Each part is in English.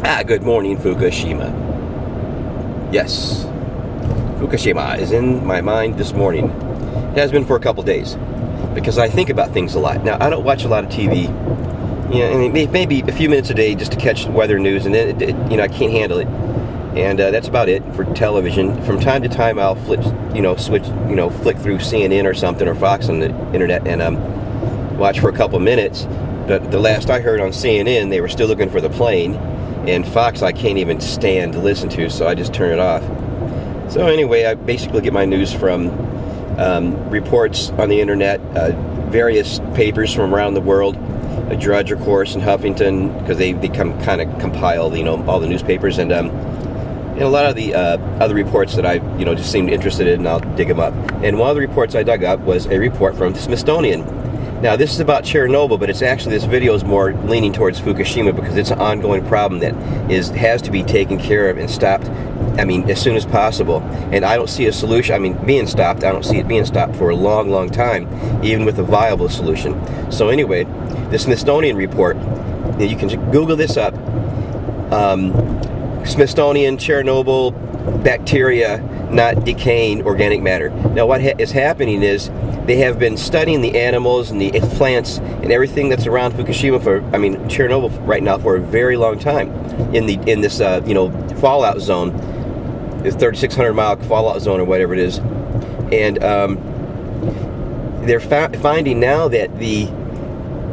Good morning, Fukushima. Yes, Fukushima is in my mind this morning. It has been for a couple days because I think about things a lot. Now, I don't watch a lot of TV. Maybe a few minutes a day just to catch weather news, and then I can't handle it. And that's about it for television. From time to time, I'll flick through CNN or something, or Fox on the internet, and watch for a couple minutes. But the last I heard on CNN, they were still looking for the plane. And Fox, I can't even stand to listen to, so I just turn it off. So anyway, I basically get my news from reports on the internet, various papers from around the world, Drudge, of course, and Huffington, because they kind of compile, all the newspapers, and a lot of the other reports that I, just seemed interested in, and I'll dig them up. And one of the reports I dug up was a report from the Smithsonian. Now, this is about Chernobyl, but it's actually, this video is more leaning towards Fukushima because it's an ongoing problem that has to be taken care of and stopped, as soon as possible. And I don't see a solution, I don't see it being stopped for a long, long time, even with a viable solution. So anyway, the Smithsonian report, you can Google this up, Smithsonian, Chernobyl, bacteria not decaying organic matter. Now, what is happening is, they have been studying the animals and the plants and everything that's around Fukushima Chernobyl right now for a very long time. In this fallout zone, this 3,600 mile fallout zone or whatever it is, and they're finding now that the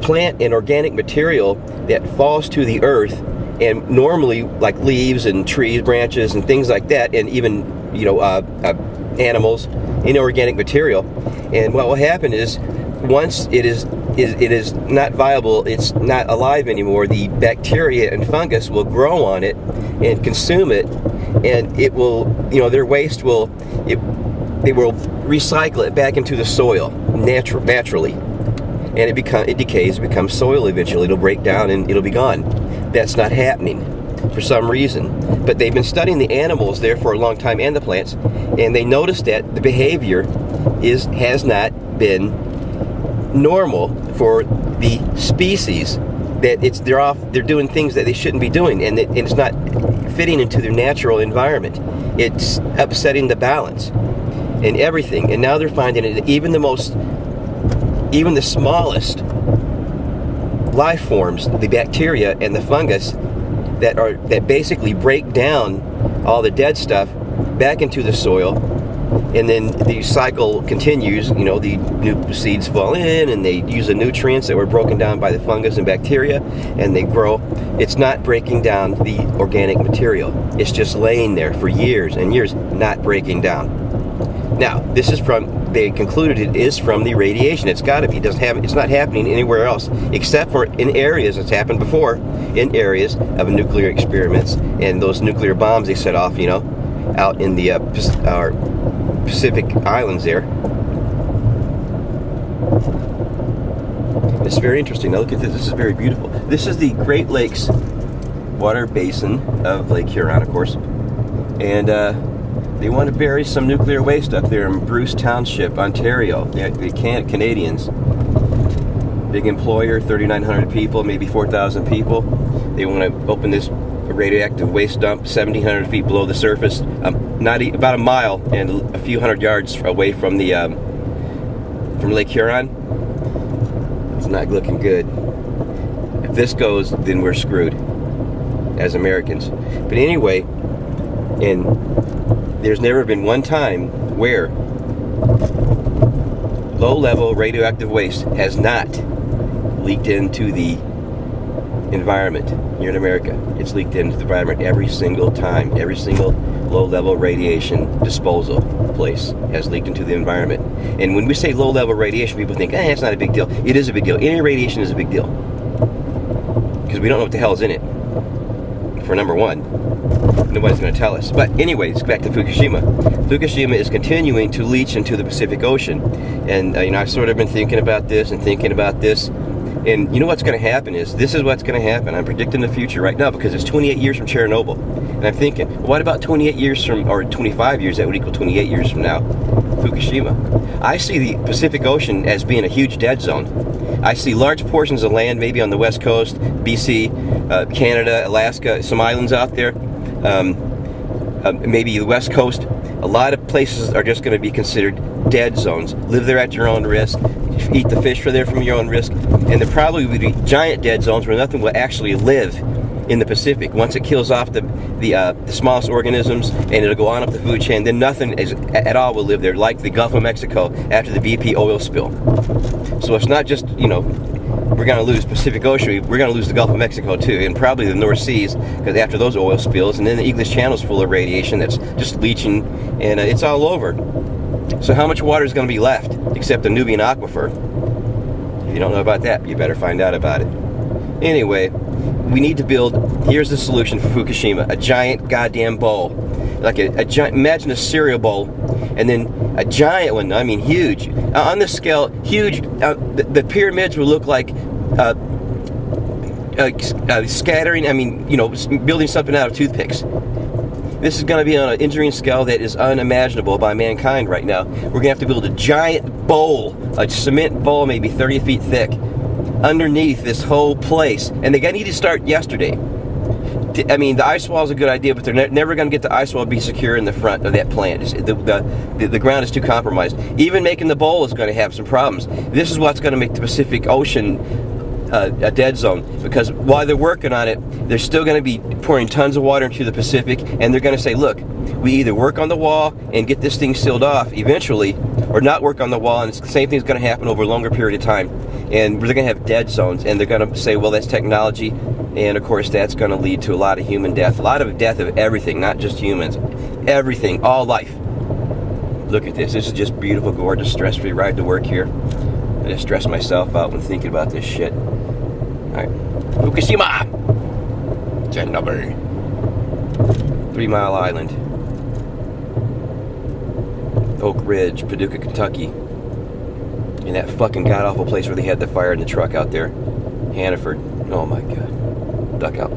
plant and organic material that falls to the earth, and normally like leaves and trees, branches, and things like that, and even animals, inorganic material. And what will happen is, once it is not viable, it's not alive anymore, the bacteria and fungus will grow on it and consume it, and it will, their waste will, they will recycle it back into the soil naturally, and it decays, it becomes soil eventually. It'll break down and it'll be gone. That's not happening for some reason, but they've been studying the animals there for a long time and the plants, and they noticed that the behavior has not been normal for the species. That they're doing things that they shouldn't be doing, and it's not fitting into their natural environment. It's upsetting the balance and everything. And now they're finding it, even the smallest life forms, the bacteria and the fungus that basically break down all the dead stuff back into the soil, and then the cycle continues. The new seeds fall in, and they use the nutrients that were broken down by the fungus and bacteria, and they grow. It's not breaking down the organic material. It's just laying there for years and years, not breaking down. Now, they concluded it is from the radiation. It's got to be. It's not happening anywhere else, except for in areas, it's happened before, in areas of nuclear experiments, and those nuclear bombs they set off, out in the Pacific Islands there. It's very interesting. Now look at this. This is very beautiful. This is the Great Lakes water basin of Lake Huron, of course. And they want to bury some nuclear waste up there in Bruce Township, Ontario. The Canadians, big employer, 3,900 people, maybe 4,000 people. They want to open this radioactive waste dump 1,700 feet below the surface, about a mile and a few hundred yards away from the from Lake Huron. It's not looking good. If this goes, then we're screwed as Americans. But anyway, and there's never been one time where low-level radioactive waste has not leaked into the environment here in America. It's leaked into the environment every single time. Every single low-level radiation disposal place has leaked into the environment. And when we say low-level radiation, people think, it's not a big deal. It is a big deal. Any radiation is a big deal, because we don't know what the hell is in it. For number one, nobody's going to tell us. But anyways, back to Fukushima. Fukushima is continuing to leach into the Pacific Ocean, and I've sort of been thinking about this. And you know what's going to happen is, this is what's going to happen. I'm predicting the future right now, because it's 28 years from Chernobyl. And I'm thinking, what about 28 years from, or 25 years, that would equal 28 years from now, Fukushima? I see the Pacific Ocean as being a huge dead zone. I see large portions of land, maybe on the west coast, BC, Canada, Alaska, some islands out there, maybe the West Coast. A lot of places are just going to be considered dead zones. Live there at your own risk. Eat the fish for there from your own risk. And there probably will be giant dead zones where nothing will actually live in the Pacific. Once it kills off the smallest organisms and it'll go on up the food chain, then nothing at all will live there, like the Gulf of Mexico after the BP oil spill. So it's not just, we're going to lose Pacific Ocean, we're going to lose the Gulf of Mexico too, and probably the North Seas, because after those oil spills, and then the English Channel's full of radiation that's just leaching, and it's all over. So how much water is going to be left, except the Nubian aquifer? If you don't know about that, you better find out about it. Anyway, we need to build, here's the solution for Fukushima, a giant goddamn bowl. Like a giant, imagine a cereal bowl, and then a giant one, I mean huge. On this scale, huge, the pyramids will look like scattering, building something out of toothpicks. This is going to be on an engineering scale that is unimaginable by mankind right now. We're going to have to build a giant bowl, a cement bowl maybe 30 feet thick, underneath this whole place. And they need to start yesterday. I mean, the ice wall is a good idea, but they're never going to get the ice wall to be secure in the front of that plant. The ground is too compromised. Even making the bowl is going to have some problems. This is what's going to make the Pacific Ocean a dead zone, because while they're working on it, they're still going to be pouring tons of water into the Pacific, and they're going to say, look, we either work on the wall and get this thing sealed off eventually, or not work on the wall, and the same thing's going to happen over a longer period of time, and they're going to have dead zones, and they're going to say, well, that's technology, and of course that's going to lead to a lot of human death, a lot of death of everything, not just humans, everything, all life. Look at this. This is just beautiful, gorgeous, stress-free ride to work here. I just stress myself out when thinking about this shit. Alright. Fukushima! Chernobyl. 3 Mile Island. Oak Ridge, Paducah, Kentucky. And that fucking god-awful place where they had the fire in the truck out there. Hannaford. Oh my god. Duck out.